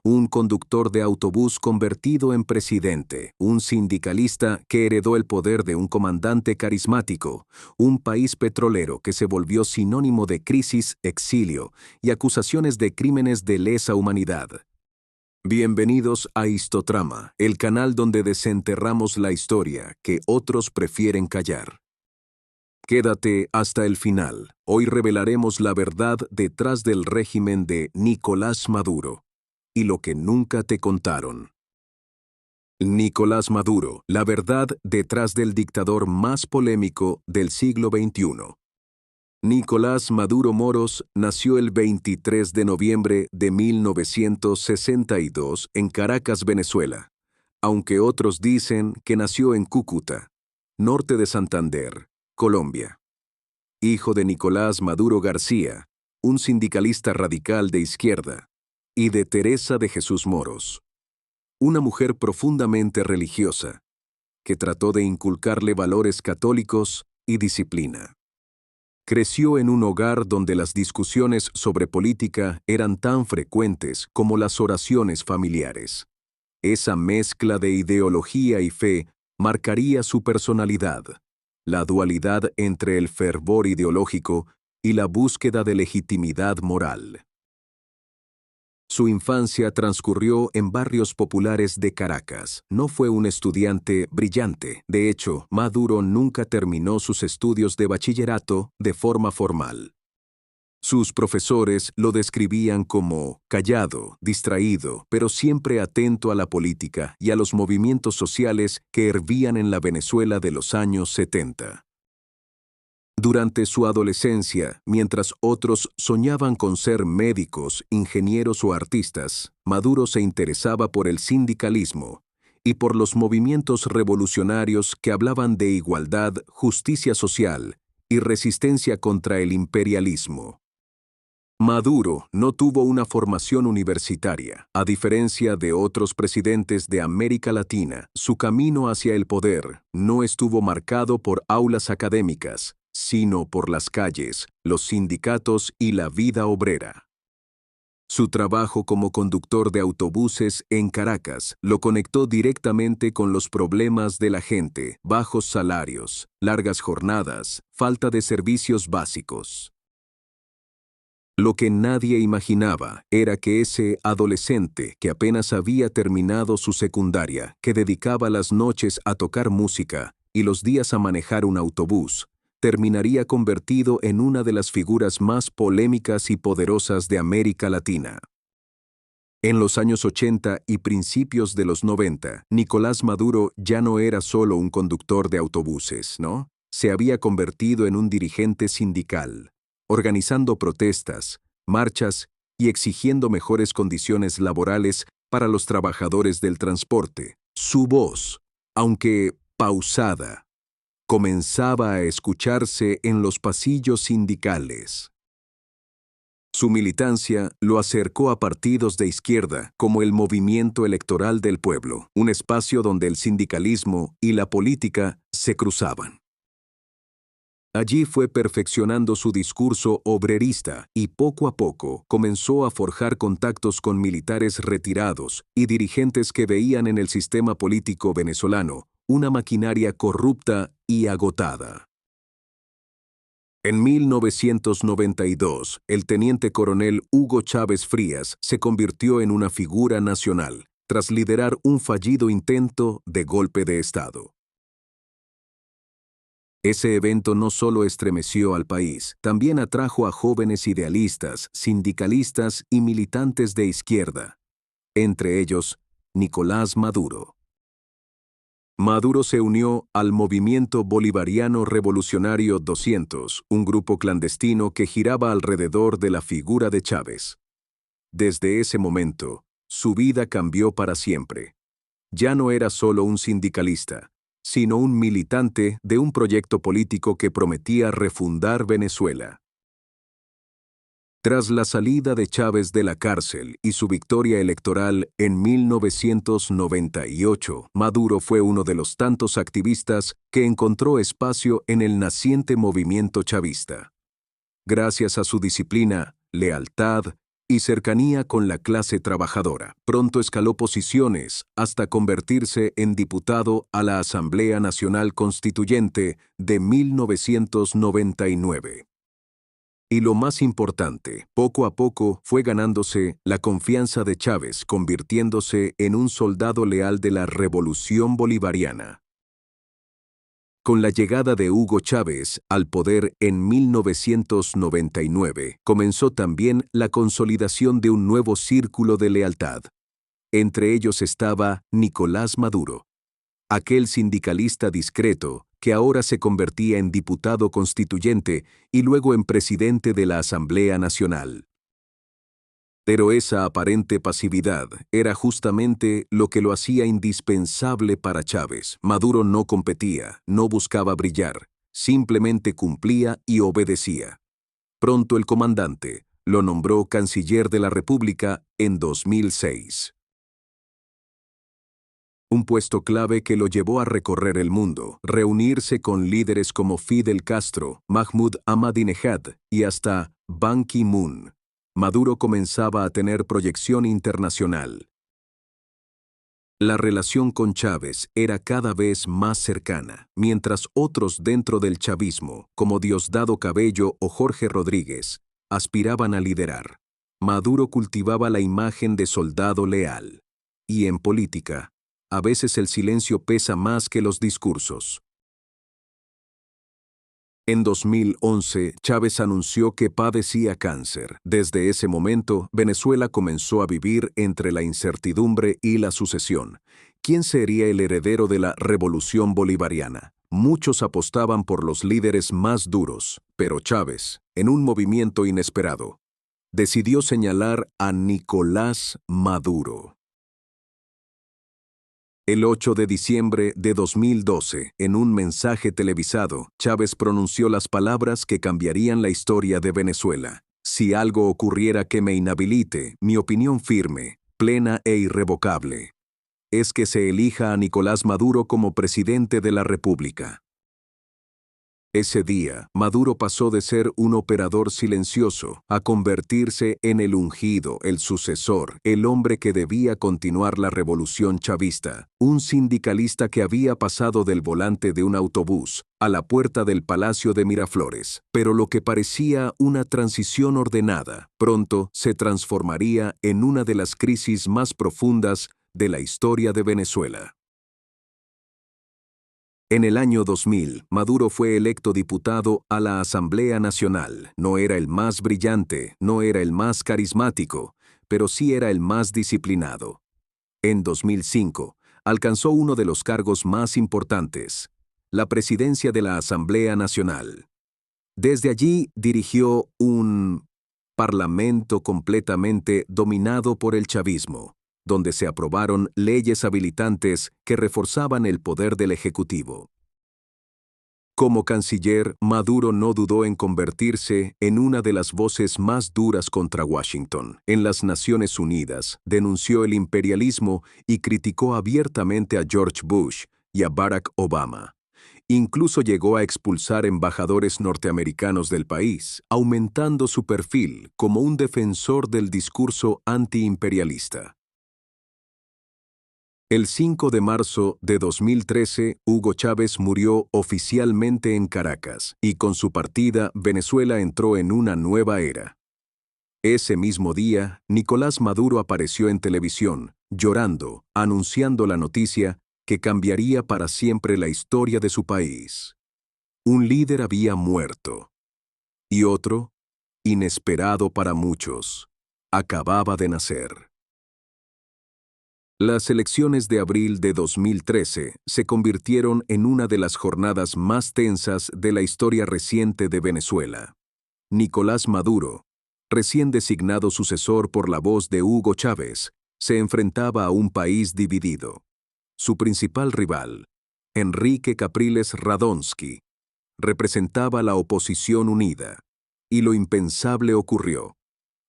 un conductor de autobús convertido en presidente, un sindicalista que heredó el poder de un comandante carismático, un país petrolero que se volvió sinónimo de crisis, exilio y acusaciones de crímenes de lesa humanidad. Bienvenidos a Histotrama, el canal donde desenterramos la historia que otros prefieren callar. Quédate hasta el final. Hoy revelaremos la verdad detrás del régimen de Nicolás Maduro y lo que nunca te contaron. Nicolás Maduro, la verdad detrás del dictador más polémico del siglo XXI. Nicolás Maduro Moros nació el 23 de noviembre de 1962 en Caracas, Venezuela, aunque otros dicen que nació en Cúcuta, norte de Santander, Colombia. Hijo de Nicolás Maduro García, un sindicalista radical de izquierda, y de Teresa de Jesús Moros, una mujer profundamente religiosa, que trató de inculcarle valores católicos y disciplina. Creció en un hogar donde las discusiones sobre política eran tan frecuentes como las oraciones familiares. Esa mezcla de ideología y fe marcaría su personalidad, la dualidad entre el fervor ideológico y la búsqueda de legitimidad moral. Su infancia transcurrió en barrios populares de Caracas. No fue un estudiante brillante. De hecho, Maduro nunca terminó sus estudios de bachillerato de forma formal. Sus profesores lo describían como callado, distraído, pero siempre atento a la política y a los movimientos sociales que hervían en la Venezuela de los años 70. Durante su adolescencia, mientras otros soñaban con ser médicos, ingenieros o artistas, Maduro se interesaba por el sindicalismo y por los movimientos revolucionarios que hablaban de igualdad, justicia social y resistencia contra el imperialismo. Maduro no tuvo una formación universitaria. A diferencia de otros presidentes de América Latina, su camino hacia el poder no estuvo marcado por aulas académicas, sino por las calles, los sindicatos y la vida obrera. Su trabajo como conductor de autobuses en Caracas lo conectó directamente con los problemas de la gente: bajos salarios, largas jornadas, falta de servicios básicos. Lo que nadie imaginaba era que ese adolescente que apenas había terminado su secundaria, que dedicaba las noches a tocar música y los días a manejar un autobús, terminaría convertido en una de las figuras más polémicas y poderosas de América Latina. En los años 80 y principios de los 90, Nicolás Maduro ya no era solo un conductor de autobuses, ¿no? Se había convertido en un dirigente sindical, organizando protestas, marchas y exigiendo mejores condiciones laborales para los trabajadores del transporte. Su voz, aunque pausada, comenzaba a escucharse en los pasillos sindicales. Su militancia lo acercó a partidos de izquierda como el Movimiento Electoral del Pueblo, un espacio donde el sindicalismo y la política se cruzaban. Allí fue perfeccionando su discurso obrerista y poco a poco comenzó a forjar contactos con militares retirados y dirigentes que veían en el sistema político venezolano una maquinaria corrupta y agotada. En 1992, el teniente coronel Hugo Chávez Frías se convirtió en una figura nacional, tras liderar un fallido intento de golpe de Estado. Ese evento no solo estremeció al país, también atrajo a jóvenes idealistas, sindicalistas y militantes de izquierda, entre ellos Nicolás Maduro. Maduro se unió al Movimiento Bolivariano Revolucionario 200, un grupo clandestino que giraba alrededor de la figura de Chávez. Desde ese momento, su vida cambió para siempre. Ya no era solo un sindicalista, sino un militante de un proyecto político que prometía refundar Venezuela. Tras la salida de Chávez de la cárcel y su victoria electoral en 1998, Maduro fue uno de los tantos activistas que encontró espacio en el naciente movimiento chavista. Gracias a su disciplina, lealtad y cercanía con la clase trabajadora. Pronto escaló posiciones hasta convertirse en diputado a la Asamblea Nacional Constituyente de 1999. Y lo más importante, poco a poco fue ganándose la confianza de Chávez, convirtiéndose en un soldado leal de la Revolución Bolivariana. Con la llegada de Hugo Chávez al poder en 1999, comenzó también la consolidación de un nuevo círculo de lealtad. Entre ellos estaba Nicolás Maduro, aquel sindicalista discreto que ahora se convertía en diputado constituyente y luego en presidente de la Asamblea Nacional. Pero esa aparente pasividad era justamente lo que lo hacía indispensable para Chávez. Maduro no competía, no buscaba brillar, simplemente cumplía y obedecía. Pronto el comandante lo nombró canciller de la República en 2006. Un puesto clave que lo llevó a recorrer el mundo, reunirse con líderes como Fidel Castro, Mahmoud Ahmadinejad y hasta Ban Ki-moon. Maduro comenzaba a tener proyección internacional. La relación con Chávez era cada vez más cercana, mientras otros dentro del chavismo, como Diosdado Cabello o Jorge Rodríguez, aspiraban a liderar. Maduro cultivaba la imagen de soldado leal. Y en política, a veces el silencio pesa más que los discursos. En 2011, Chávez anunció que padecía cáncer. Desde ese momento, Venezuela comenzó a vivir entre la incertidumbre y la sucesión. ¿Quién sería el heredero de la revolución bolivariana? Muchos apostaban por los líderes más duros, pero Chávez, en un movimiento inesperado, decidió señalar a Nicolás Maduro. El 8 de diciembre de 2012, en un mensaje televisado, Chávez pronunció las palabras que cambiarían la historia de Venezuela. Si algo ocurriera que me inhabilite, mi opinión firme, plena e irrevocable, es que se elija a Nicolás Maduro como presidente de la República. Ese día, Maduro pasó de ser un operador silencioso a convertirse en el ungido, el sucesor, el hombre que debía continuar la revolución chavista, un sindicalista que había pasado del volante de un autobús a la puerta del Palacio de Miraflores. Pero lo que parecía una transición ordenada, pronto se transformaría en una de las crisis más profundas de la historia de Venezuela. En el año 2000, Maduro fue electo diputado a la Asamblea Nacional. No era el más brillante, no era el más carismático, pero sí era el más disciplinado. En 2005, alcanzó uno de los cargos más importantes, la presidencia de la Asamblea Nacional. Desde allí dirigió un parlamento completamente dominado por el chavismo, donde se aprobaron leyes habilitantes que reforzaban el poder del Ejecutivo. Como canciller, Maduro no dudó en convertirse en una de las voces más duras contra Washington. En las Naciones Unidas, denunció el imperialismo y criticó abiertamente a George Bush y a Barack Obama. Incluso llegó a expulsar embajadores norteamericanos del país, aumentando su perfil como un defensor del discurso antiimperialista. El 5 de marzo de 2013, Hugo Chávez murió oficialmente en Caracas, y con su partida, Venezuela entró en una nueva era. Ese mismo día, Nicolás Maduro apareció en televisión, llorando, anunciando la noticia que cambiaría para siempre la historia de su país. Un líder había muerto. Y otro, inesperado para muchos, acababa de nacer. Las elecciones de abril de 2013 se convirtieron en una de las jornadas más tensas de la historia reciente de Venezuela. Nicolás Maduro, recién designado sucesor por la voz de Hugo Chávez, se enfrentaba a un país dividido. Su principal rival, Enrique Capriles Radonsky, representaba la oposición unida. Y lo impensable ocurrió.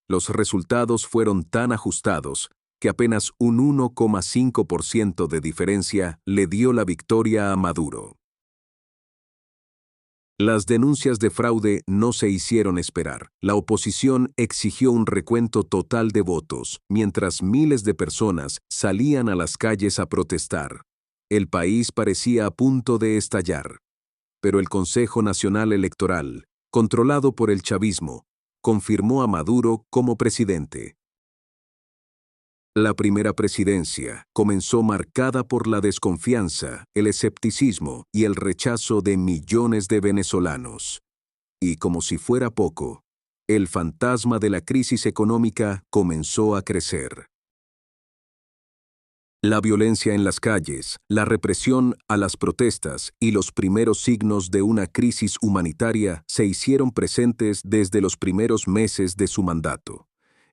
Los resultados fueron tan ajustados que apenas un 1,5% de diferencia le dio la victoria a Maduro. Las denuncias de fraude no se hicieron esperar. La oposición exigió un recuento total de votos, mientras miles de personas salían a las calles a protestar. El país parecía a punto de estallar. Pero el Consejo Nacional Electoral, controlado por el chavismo, confirmó a Maduro como presidente. La primera presidencia comenzó marcada por la desconfianza, el escepticismo y el rechazo de millones de venezolanos. Y como si fuera poco, el fantasma de la crisis económica comenzó a crecer. La violencia en las calles, la represión a las protestas y los primeros signos de una crisis humanitaria se hicieron presentes desde los primeros meses de su mandato.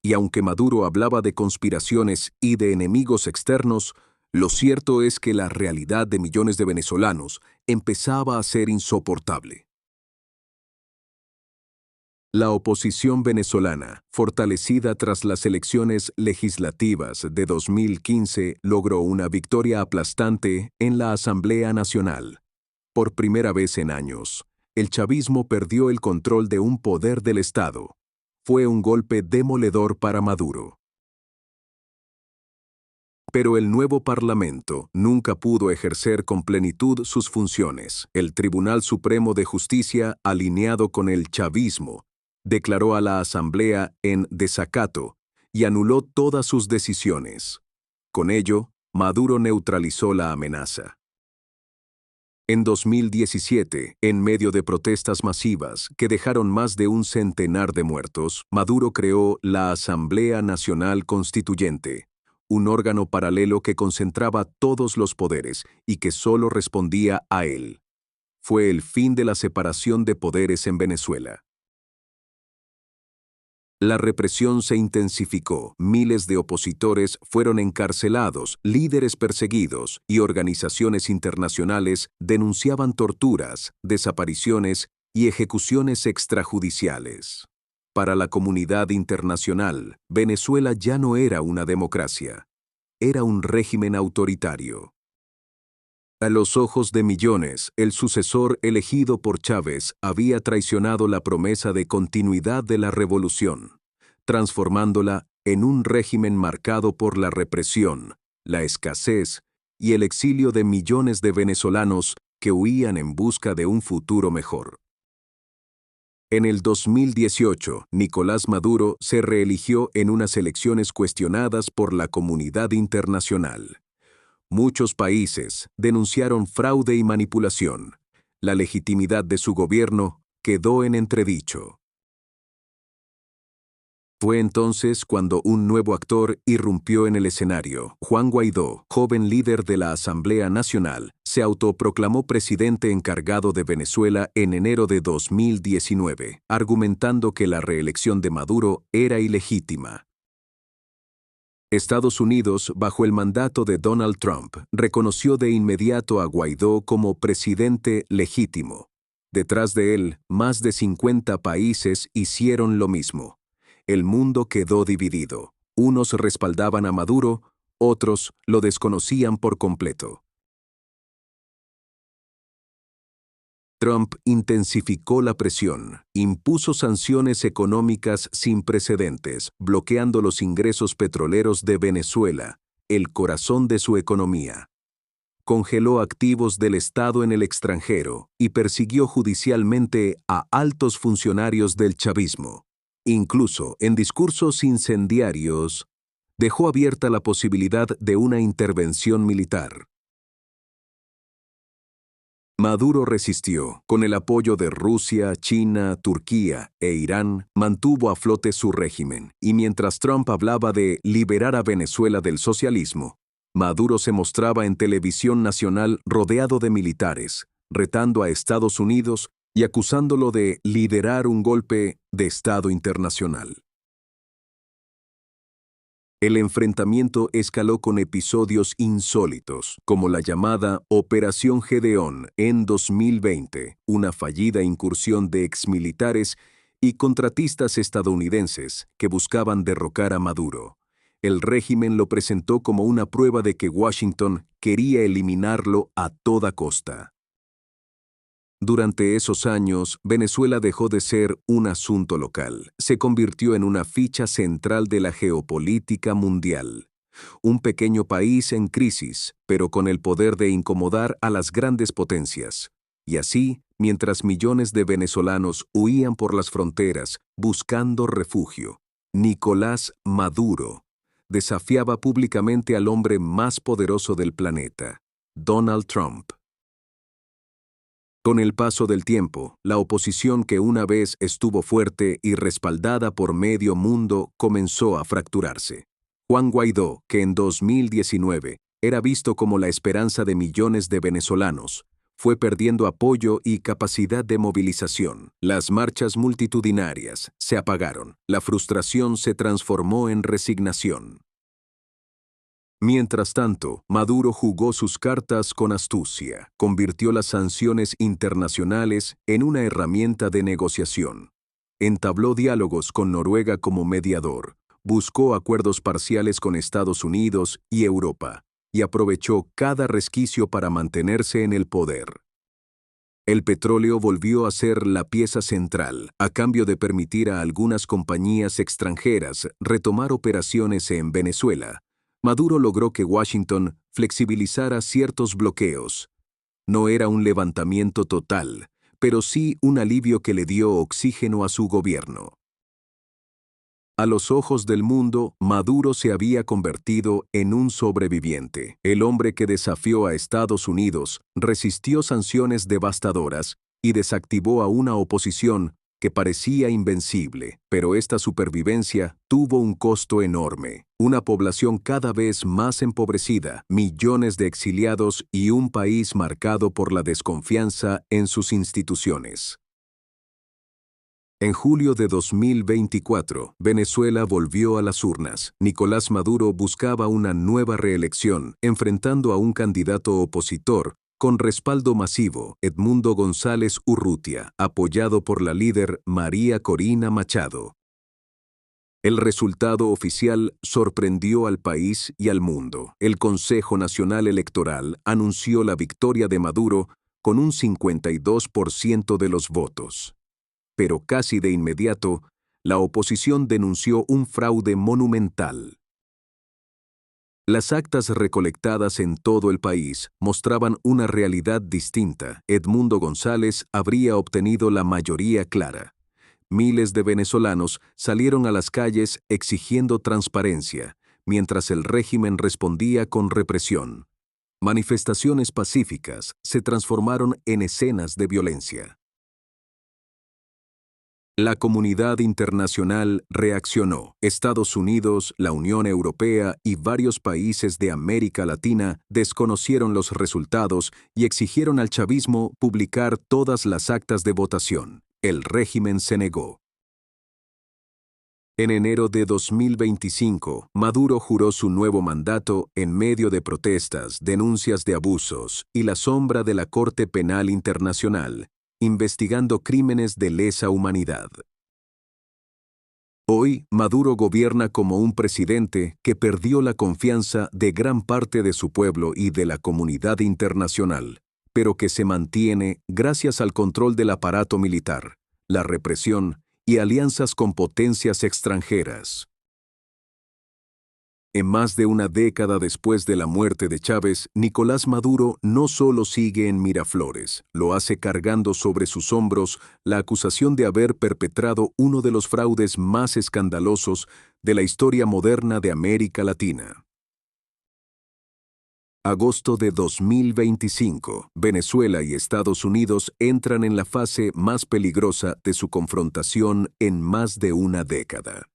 Y aunque Maduro hablaba de conspiraciones y de enemigos externos, lo cierto es que la realidad de millones de venezolanos empezaba a ser insoportable. La oposición venezolana, fortalecida tras las elecciones legislativas de 2015, logró una victoria aplastante en la Asamblea Nacional. Por primera vez en años, el chavismo perdió el control de un poder del Estado. Fue un golpe demoledor para Maduro. Pero el nuevo Parlamento nunca pudo ejercer con plenitud sus funciones. El Tribunal Supremo de Justicia, alineado con el chavismo, declaró a la Asamblea en desacato y anuló todas sus decisiones. Con ello, Maduro neutralizó la amenaza. En 2017, en medio de protestas masivas que dejaron más de un centenar de muertos, Maduro creó la Asamblea Nacional Constituyente, un órgano paralelo que concentraba todos los poderes y que solo respondía a él. Fue el fin de la separación de poderes en Venezuela. La represión se intensificó, miles de opositores fueron encarcelados, líderes perseguidos y organizaciones internacionales denunciaban torturas, desapariciones y ejecuciones extrajudiciales. Para la comunidad internacional, Venezuela ya no era una democracia, era un régimen autoritario. A los ojos de millones, el sucesor elegido por Chávez había traicionado la promesa de continuidad de la revolución, transformándola en un régimen marcado por la represión, la escasez y el exilio de millones de venezolanos que huían en busca de un futuro mejor. En el 2018, Nicolás Maduro se reeligió en unas elecciones cuestionadas por la comunidad internacional. Muchos países denunciaron fraude y manipulación. La legitimidad de su gobierno quedó en entredicho. Fue entonces cuando un nuevo actor irrumpió en el escenario. Juan Guaidó, joven líder de la Asamblea Nacional, se autoproclamó presidente encargado de Venezuela en enero de 2019, argumentando que la reelección de Maduro era ilegítima. Estados Unidos, bajo el mandato de Donald Trump, reconoció de inmediato a Guaidó como presidente legítimo. Detrás de él, más de 50 países hicieron lo mismo. El mundo quedó dividido. Unos respaldaban a Maduro, otros lo desconocían por completo. Trump intensificó la presión, impuso sanciones económicas sin precedentes, bloqueando los ingresos petroleros de Venezuela, el corazón de su economía. Congeló activos del Estado en el extranjero y persiguió judicialmente a altos funcionarios del chavismo. Incluso en discursos incendiarios, dejó abierta la posibilidad de una intervención militar. Maduro resistió. Con el apoyo de Rusia, China, Turquía e Irán, mantuvo a flote su régimen, y mientras Trump hablaba de liberar a Venezuela del socialismo, Maduro se mostraba en televisión nacional rodeado de militares, retando a Estados Unidos y acusándolo de liderar un golpe de Estado internacional. El enfrentamiento escaló con episodios insólitos, como la llamada Operación Gedeón en 2020, una fallida incursión de exmilitares y contratistas estadounidenses que buscaban derrocar a Maduro. El régimen lo presentó como una prueba de que Washington quería eliminarlo a toda costa. Durante esos años, Venezuela dejó de ser un asunto local, se convirtió en una ficha central de la geopolítica mundial. Un pequeño país en crisis, pero con el poder de incomodar a las grandes potencias. Y así, mientras millones de venezolanos huían por las fronteras buscando refugio, Nicolás Maduro desafiaba públicamente al hombre más poderoso del planeta, Donald Trump. Con el paso del tiempo, la oposición que una vez estuvo fuerte y respaldada por medio mundo comenzó a fracturarse. Juan Guaidó, que en 2019 era visto como la esperanza de millones de venezolanos, fue perdiendo apoyo y capacidad de movilización. Las marchas multitudinarias se apagaron. La frustración se transformó en resignación. Mientras tanto, Maduro jugó sus cartas con astucia, convirtió las sanciones internacionales en una herramienta de negociación. Entabló diálogos con Noruega como mediador, buscó acuerdos parciales con Estados Unidos y Europa, y aprovechó cada resquicio para mantenerse en el poder. El petróleo volvió a ser la pieza central, a cambio de permitir a algunas compañías extranjeras retomar operaciones en Venezuela. Maduro logró que Washington flexibilizara ciertos bloqueos. No era un levantamiento total, pero sí un alivio que le dio oxígeno a su gobierno. A los ojos del mundo, Maduro se había convertido en un sobreviviente. El hombre que desafió a Estados Unidos, resistió sanciones devastadoras y desactivó a una oposición que parecía invencible. Pero esta supervivencia tuvo un costo enorme. Una población cada vez más empobrecida, millones de exiliados y un país marcado por la desconfianza en sus instituciones. En julio de 2024, Venezuela volvió a las urnas. Nicolás Maduro buscaba una nueva reelección, enfrentando a un candidato opositor con respaldo masivo, Edmundo González Urrutia, apoyado por la líder María Corina Machado. El resultado oficial sorprendió al país y al mundo. El Consejo Nacional Electoral anunció la victoria de Maduro con un 52% de los votos. Pero casi de inmediato, la oposición denunció un fraude monumental. Las actas recolectadas en todo el país mostraban una realidad distinta. Edmundo González habría obtenido la mayoría clara. Miles de venezolanos salieron a las calles exigiendo transparencia, mientras el régimen respondía con represión. Manifestaciones pacíficas se transformaron en escenas de violencia. La comunidad internacional reaccionó. Estados Unidos, la Unión Europea y varios países de América Latina desconocieron los resultados y exigieron al chavismo publicar todas las actas de votación. El régimen se negó. En enero de 2025, Maduro juró su nuevo mandato en medio de protestas, denuncias de abusos y la sombra de la Corte Penal Internacional, investigando crímenes de lesa humanidad. Hoy, Maduro gobierna como un presidente que perdió la confianza de gran parte de su pueblo y de la comunidad internacional, pero que se mantiene gracias al control del aparato militar, la represión y alianzas con potencias extranjeras. En más de una década después de la muerte de Chávez, Nicolás Maduro no solo sigue en Miraflores, lo hace cargando sobre sus hombros la acusación de haber perpetrado uno de los fraudes más escandalosos de la historia moderna de América Latina. Agosto de 2025, Venezuela y Estados Unidos entran en la fase más peligrosa de su confrontación en más de una década.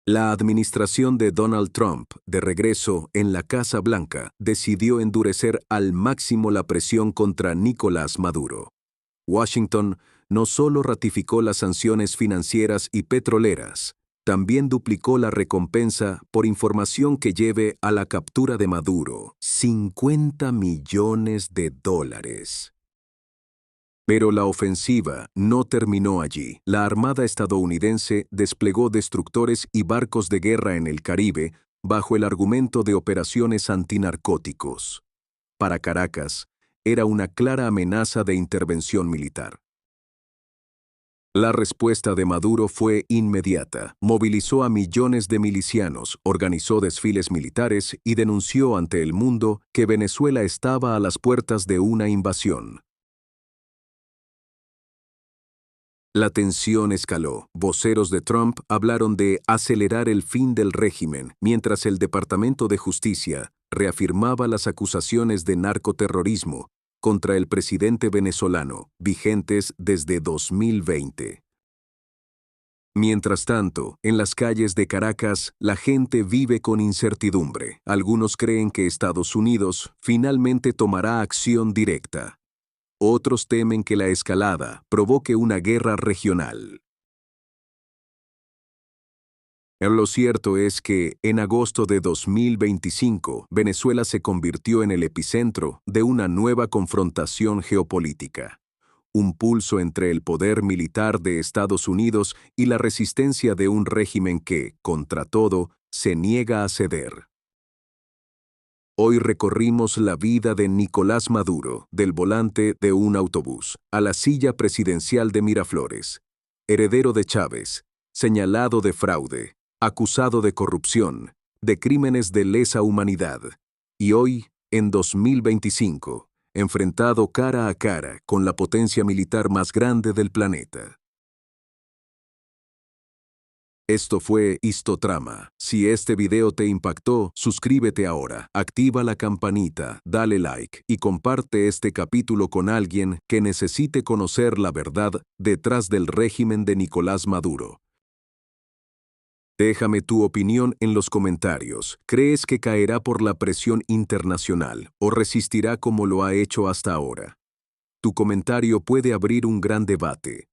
La administración de Donald Trump, de regreso en la Casa Blanca, decidió endurecer al máximo la presión contra Nicolás Maduro. Washington no solo ratificó las sanciones financieras y petroleras, también duplicó la recompensa por información que lleve a la captura de Maduro, $50 millones. Pero la ofensiva no terminó allí. La Armada estadounidense desplegó destructores y barcos de guerra en el Caribe bajo el argumento de operaciones antinarcóticos. Para Caracas, era una clara amenaza de intervención militar. La respuesta de Maduro fue inmediata. Movilizó a millones de milicianos, organizó desfiles militares y denunció ante el mundo que Venezuela estaba a las puertas de una invasión. La tensión escaló. Voceros de Trump hablaron de acelerar el fin del régimen, mientras el Departamento de Justicia reafirmaba las acusaciones de narcoterrorismo contra el presidente venezolano, vigentes desde 2020. Mientras tanto, en las calles de Caracas, la gente vive con incertidumbre. Algunos creen que Estados Unidos finalmente tomará acción directa. Otros temen que la escalada provoque una guerra regional. Lo cierto es que, en agosto de 2025, Venezuela se convirtió en el epicentro de una nueva confrontación geopolítica. Un pulso entre el poder militar de Estados Unidos y la resistencia de un régimen que, contra todo, se niega a ceder. Hoy recorrimos la vida de Nicolás Maduro, del volante de un autobús, a la silla presidencial de Miraflores, heredero de Chávez, señalado de fraude, acusado de corrupción, de crímenes de lesa humanidad, y hoy, en 2025, enfrentado cara a cara con la potencia militar más grande del planeta. Esto fue Histotrama. Si este video te impactó, suscríbete ahora, activa la campanita, dale like y comparte este capítulo con alguien que necesite conocer la verdad detrás del régimen de Nicolás Maduro. Déjame tu opinión en los comentarios. ¿Crees que caerá por la presión internacional o resistirá como lo ha hecho hasta ahora? Tu comentario puede abrir un gran debate.